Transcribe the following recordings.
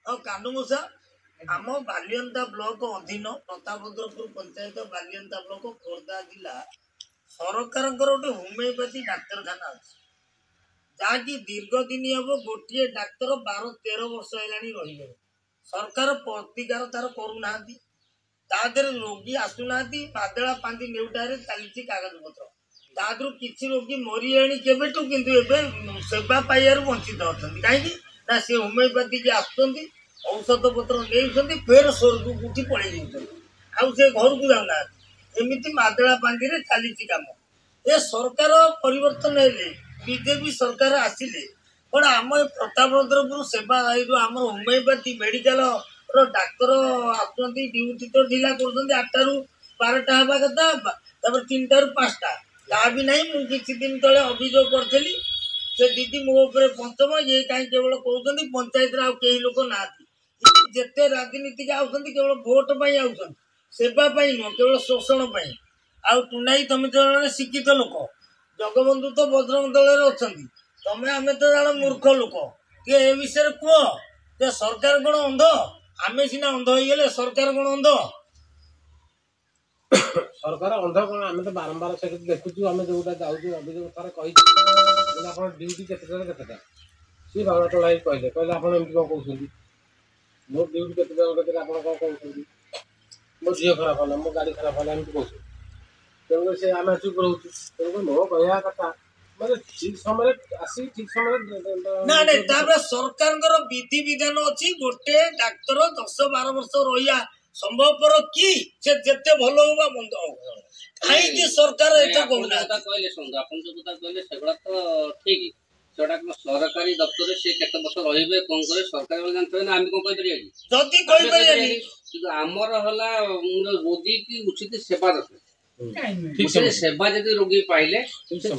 ଆଉ କାନୁମୂଷା ଆମ ବାଲିଅନ୍ତା ବ୍ଲକ ଅଧୀନ ପ୍ରତାପରୁଦ୍ରପୁର ପଞ୍ଚାୟତ ବାଲିଅନ୍ତା ବ୍ଲକ ଖୋର୍ଦ୍ଧା ଜିଲ୍ଲା ସରକାରଙ୍କର ଗୋଟେ ହୋମିଓପାଥି ଡାକ୍ତରଖାନା ଅଛି, ଯାହାକି ଦୀର୍ଘ ଦିନ ହବ ଗୋଟିଏ ଡାକ୍ତର 12-13 ବର୍ଷ ହେଲାଣି ରହିଲେଣି। ସରକାର ପ୍ରତିକାର ତାର କରୁନାହାନ୍ତି, ତା ଦେହରେ ରୋଗୀ ଆସୁନାହାନ୍ତି। ମାଦଳା ପାଞ୍ଜି ନେଉଟାରେ ଚାଲିଛି କାଗଜ ପତ୍ର, ତା ଦେହରୁ କିଛି ରୋଗୀ ମରିଲେଣି କେବେଠୁ, କିନ୍ତୁ ଏବେ ସେବା ପାଇବାରୁ ବଞ୍ଚିତ ଅଛନ୍ତି। କାହିଁକି ନା ସେ ହୋମିଓପାଥିକି ଆସୁଛନ୍ତି, ଔଷଧ ପତ୍ର ନେଉଛନ୍ତି, ଫେର ସ୍ୱର୍ଗକୁ ଉଠି ପଳେଇ ଯାଉଛନ୍ତି, ଆଉ ସେ ଘରକୁ ଯାଉନାହାନ୍ତି। ଏମିତି ମାଦଳା ପାଞ୍ଜିରେ ଚାଲିଛି କାମ। ଏ ସରକାର ପରିବର୍ତ୍ତନ ହେଲେ, ବିଜେପି ସରକାର ଆସିଲେ କ'ଣ ଆମ ଏ ପ୍ରତାପରୁଦ୍ରପୁର ସେବା ଏଇ ଯେଉଁ ଆମର ହୋମିଓପାଥି ମେଡ଼ିକାଲ ର ଡାକ୍ତର ଆସୁଛନ୍ତି, ଡ୍ୟୁଟି ତ ଢିଲା କରୁଛନ୍ତି, 8ଟାରୁ 12ଟା ହେବା କଥା, ତାପରେ 3ଟାରୁ 5ଟା। ତା ବି ନାହିଁ। ମୁଁ କିଛି ଦିନ ତଳେ ଅଭିଯୋଗ କରିଥିଲି, ସେ ଦିଦି ମୋ ଉପରେ ପଞ୍ଚମ, ଇଏ କାହିଁ କେବଳ କହୁଛନ୍ତି ପଞ୍ଚାୟତରେ ଆଉ କେହି ଲୋକ ନାହାନ୍ତି। ଯେତେ ରାଜନୀତିକ ଆଉଛନ୍ତି କେବଳ ଭୋଟ ପାଇଁ ଆଉଛନ୍ତି, ସେବା ପାଇଁ ନୁହଁ, କେବଳ ଶୋଷଣ ପାଇଁ। ଆଉ ଟୁନାଇ ତମେ ତ ଜଣେ ଶିକ୍ଷିତ ଲୋକ, ଜଗବନ୍ଧୁ ତ ବଜରଙ୍ଗ ଦଳରେ ଅଛନ୍ତି, ତମେ ଆମେ ତ ଜଣେ ମୂର୍ଖ ଲୋକ। ଟିକେ ଏ ବିଷୟରେ କୁହ ଯେ ସରକାର କ'ଣ ଅନ୍ଧ? ଆମେ ସିନା ଅନ୍ଧ ହେଇଗଲେ, ସରକାର କ'ଣ ଅନ୍ଧ? ସରକାର ଅନ୍ଧ କ'ଣ? ଆମେ ତ ବାରମ୍ବାର ସେଠି ଦେଖୁଛୁ, ଆମେ ଯୋଉଟା ଯାଉଛୁ ଅଭିଯୋଗ ଥରେ କହିଛୁ ଆପଣ ଡ୍ୟୁଟି କେତେଟା ସିଏ ବାବା ତୋଳା ହେଇକି କହିଲେ ଆପଣ ଏମିତି କ'ଣ କହୁଛନ୍ତି, ମୋ ଡ୍ୟୁଟି କେତେଟା ଆପଣ କ'ଣ କହୁଛନ୍ତି, ମୋ ଝିଅ ଖରାପ ହେଲା, ମୋ ଗାଡ଼ି ଖରାପ ହେଲା, ଏମିତି କହୁଛନ୍ତି। ତେଣୁକରି ସେ ଆମେ ଚୁପ୍ ରହୁଛୁ। ତେଣୁକରି ମୋ କହିବା କଥା ମାନେ ଠିକ୍ ସମୟରେ ଆସି ଠିକ୍ ସମୟରେ ନାଇଁ, ତାପରେ ସରକାରଙ୍କର ବିଧି ବିଧାନ ଅଛି, ଗୋଟେ ଡାକ୍ତର 10-12 ବର୍ଷ ରହିବା ସମ୍ଭବପର କି? ସେ ଯେତେ ଭଲ ହଉ ବା ମନ୍ଦ ହଉ, କାହିଁକି ସରକାର ଏଟା କରୁନାହାନ୍ତି? କହିଲେ ଶୁଣନ୍ତୁ, ଆପଣ ଯୋଉ କଥା କହିଲେ ସେଗୁଡା ତ ଠିକ, ସେଗୁଡା ସରକାରୀ ଦପ୍ତରରେ ସେ କେତେ ବର୍ଷ ରହିବେ କ'ଣ କରିବେ ସରକାର ଜାଣିଥିବେ ନା, ଆମେ କ'ଣ କହିପାରିବା କି? ଯଦି କହିପାରିବାନି, କିନ୍ତୁ ଆମର ହେଲା ରୋଗୀ କି ଉଚିତ ସେବା ଦରକାର। ସେବା ଯଦି ରୋଗୀ ପାଇଲେ,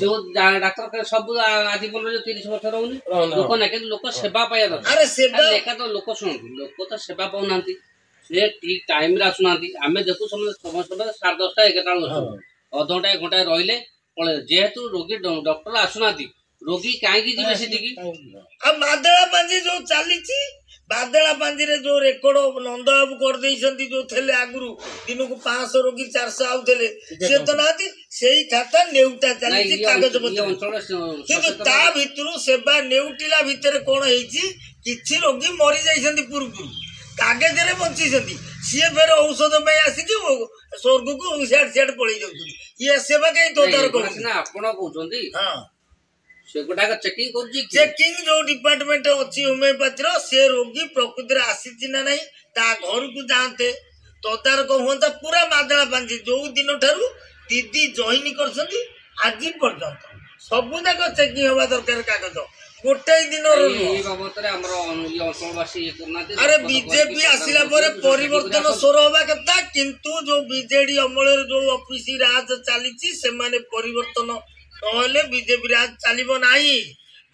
ଯୋଉ ଡାକ୍ତର ସବୁ ଆଜି ପର୍ଯ୍ୟନ୍ତ 30 ବର୍ଷ ରହୁନି ଲୋକ ନା, କିନ୍ତୁ ଲୋକ ସେବା ପାଇବା ଦରକାର। ଏକା ତ ଲୋକ ଶୁଣନ୍ତୁ, ଲୋକ ତ ସେବା ପାଉନାହାନ୍ତି, ସେ ଠିକ ଟାଇମରେ ଆସୁନାହାନ୍ତି। ଆମେ ଦେଖୁ ସମସ୍ତେ 10:30 11ଟା ବେଳକୁ ଅଧଘଣ୍ଟାଏ ଘଣ୍ଟାଏ ରହିଲେ ପଳେଇଲେ। ଯେହେତୁ ରୋଗୀ ଡକ୍ଟର ଆସୁନାହାନ୍ତି, ରୋଗୀ କାହିଁକି ଯିବେ ସେଠିକି? ଆଉ ମାଦଳା ପାଞ୍ଜି ଯୋଉ ଚାଲିଛି, ବାଦଳା ପାଞ୍ଜିରେ ଯୋଉ ରେକର୍ଡ ନନ୍ଦବାବୁ କରିଦେଇଛନ୍ତି, ଯୋଉ ଥିଲେ ଆଗରୁ ଦିନକୁ 500 ରୋଗୀ 400 ଆଉଥିଲେ, ସେ ତ ନାହାନ୍ତି। ସେଇ ଖାତା ନେଉଟା ଚାଲିଛି କାଗଜ ପତ୍ର, କିନ୍ତୁ ତା ଭିତରୁ ସେବା ନେଉଟିଲା ଭିତରେ କ'ଣ ହେଇଛି, କିଛି ରୋଗୀ ମରି ଯାଇଛନ୍ତି ପୂର୍ବରୁ, କାଗଜରେ ବଞ୍ଚିଛନ୍ତି, ସିଏ ଫେର ଔଷଧ ପାଇଁ ଆସିକି ସ୍ୱର୍ଗକୁ ସିଆଡେ ପଳେଇ ଯାଉଛନ୍ତି। ଇଏ ସେବା କାହିଁ ତଦାର କରୁଛି ନା ଆପଣ କହୁଛନ୍ତି? ସେଗୁଡାକ ଚେକିଂ କରୁଛି। ଚେକିଂ ଯୋଉ ଡିପାର୍ଟମେଣ୍ଟ ଅଛି ହୋମିଓପାଥିର, ସେ ରୋଗୀ ପ୍ରକୃତିରେ ଆସିଛି ନା ନାହିଁ ତା ଘରକୁ ଯାଆନ୍ତେ, ତଦାରଖ ହୁଅନ୍ତା। ପୁରା ମାଦଳା ପାଞ୍ଜି ଯୋଉ ଦିନ ଠାରୁ ଦିଦି ଜଏନ କରିଛନ୍ତି ଆଜି ପର୍ଯ୍ୟନ୍ତ ସବୁ ଯାକ ଚେକିଂ ହବା ଦରକାର। କାଗଜ ଗୋଟାଏ ଦିନର ଆରେ ବିଜେପି ଆସିଲା ପରେ ପରିବର୍ତ୍ତନ ସ୍ୱର ହବା କଥା, କିନ୍ତୁ ଯୋଉ ବିଜେଡି ଅମଳରେ ଯୋଉ ଅଫିସ ରାଜ ଚାଲିଛି, ସେମାନେ ପରିବର୍ତ୍ତନ ନହେଲେ ବିଜେପି ରାଜ ଚାଲିବ ନାହିଁ।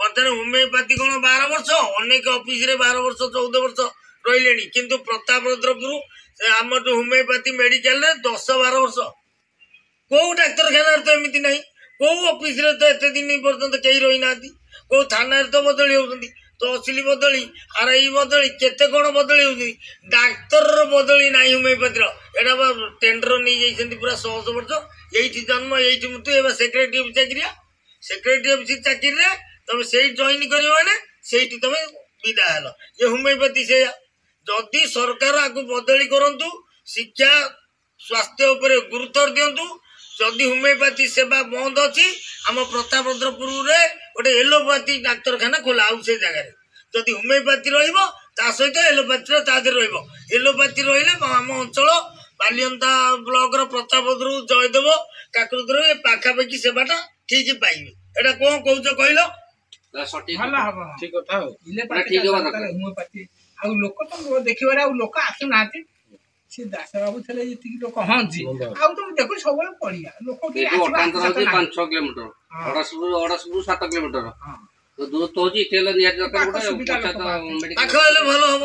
ବର୍ତ୍ତମାନ ହୋମିଓପାଥି କ'ଣ 12 ବର୍ଷ, ଅନେକ ଅଫିସରେ 12 ବର୍ଷ 14 ବର୍ଷ ରହିଲେଣି, କିନ୍ତୁ ପ୍ରତାପରୁଦ୍ରପୁର ଆମର ଯୋଉ ହୋମିଓପାଥି ମେଡିକାଲରେ 10-12 ବର୍ଷ। କୋଉ ଡାକ୍ତରଖାନାରେ ତ ଏମିତି ନାହିଁ, କୋଉ ଅଫିସରେ ତ ଏତେ ଦିନ ପର୍ଯ୍ୟନ୍ତ କେହି ରହିନାହାନ୍ତି। କୋଉ ଥାନାରେ ତ ବଦଳି ହଉଛନ୍ତି, ତହସିଲ ବଦଳି, RI ବଦଳି, କେତେ କ'ଣ ବଦଳି ହଉଛନ୍ତି, ଡାକ୍ତରର ବଦଳି ନାହିଁ ହୋମିଓପାଥିର। ଏଇଟା ବା ଟେଣ୍ଡର ନେଇଯାଇଛନ୍ତି ପୁରା 100 ବର୍ଷ, ଏଇଠି ଜନ୍ମ ଏଇଠି ମୃତ୍ୟୁ। ଏବେ ସେକ୍ରେଟାରୀ ଅଫିସ ଚାକିରିଆ, ସେକ୍ରେଟାରୀ ଅଫିସ ଚାକିରିରେ ତମେ ସେଇଠି ଜଏନ କରିବ ମାନେ ସେଇଠି ତମେ ବିଦା ହେଲ। ଏ ହୋମିଓପାଥି ସେଇଆ। ଯଦି ସରକାର ଆକୁ ବଦଳି କରନ୍ତୁ, ଶିକ୍ଷା ସ୍ୱାସ୍ଥ୍ୟ ଉପରେ ଗୁରୁତ୍ୱ ଦିଅନ୍ତୁ। ଯଦି ହୋମିଓପାଥି ସେବା ବନ୍ଦ ଅଛି, ଆମ ପ୍ରତାପରୁଦ୍ରପୁରରେ ଗୋଟେ ଏଲୋପାଥି ଡାକ୍ତରଖାନା ଖୋଲା ଆଉ ସେ ଜାଗାରେ ଯଦି ହୋମିଓପାଥି ରହିବ, ତା ସହିତ ଏଲୋପାଥିର ତା ଦେହରେ ରହିବ। ଏଲୋପାଥି ରହିଲେ ଆମ ଅଞ୍ଚଳ ବାଲିଅନ୍ତା ବ୍ଲକର ପ୍ରତାପରୁଦ୍ର, ଜୟଦେବ, କାକୃତିର ଏ ପାଖାପାଖି ସେବାଟା ଠିକ ପାଇବେ। ଏଟା କ'ଣ କହୁଛ କହିଲ? ଠିକ କଥା। ହୋମିଓପାଥି ଆଉ ଲୋକ ତ ଦେଖିବାରେ ଆଉ ଲୋକ ଆସୁନାହାନ୍ତି। ସେ ଦାସ ବାବୁ ଥିଲେ ଯେତିକି ଲୋକ ହନ୍ତି, ଆଉ ତମେ ଦେଖୁ ସବୁବେଳେ ପଡିଆ ଲୋକ 5-6 କିଲୋମିଟର, ଅଡ଼ଶପୁର 7 କିଲୋମିଟର ଦୂରତ୍ୱ ହଉଛି। ପାଖ ହେଲେ ଭଲ ହବ।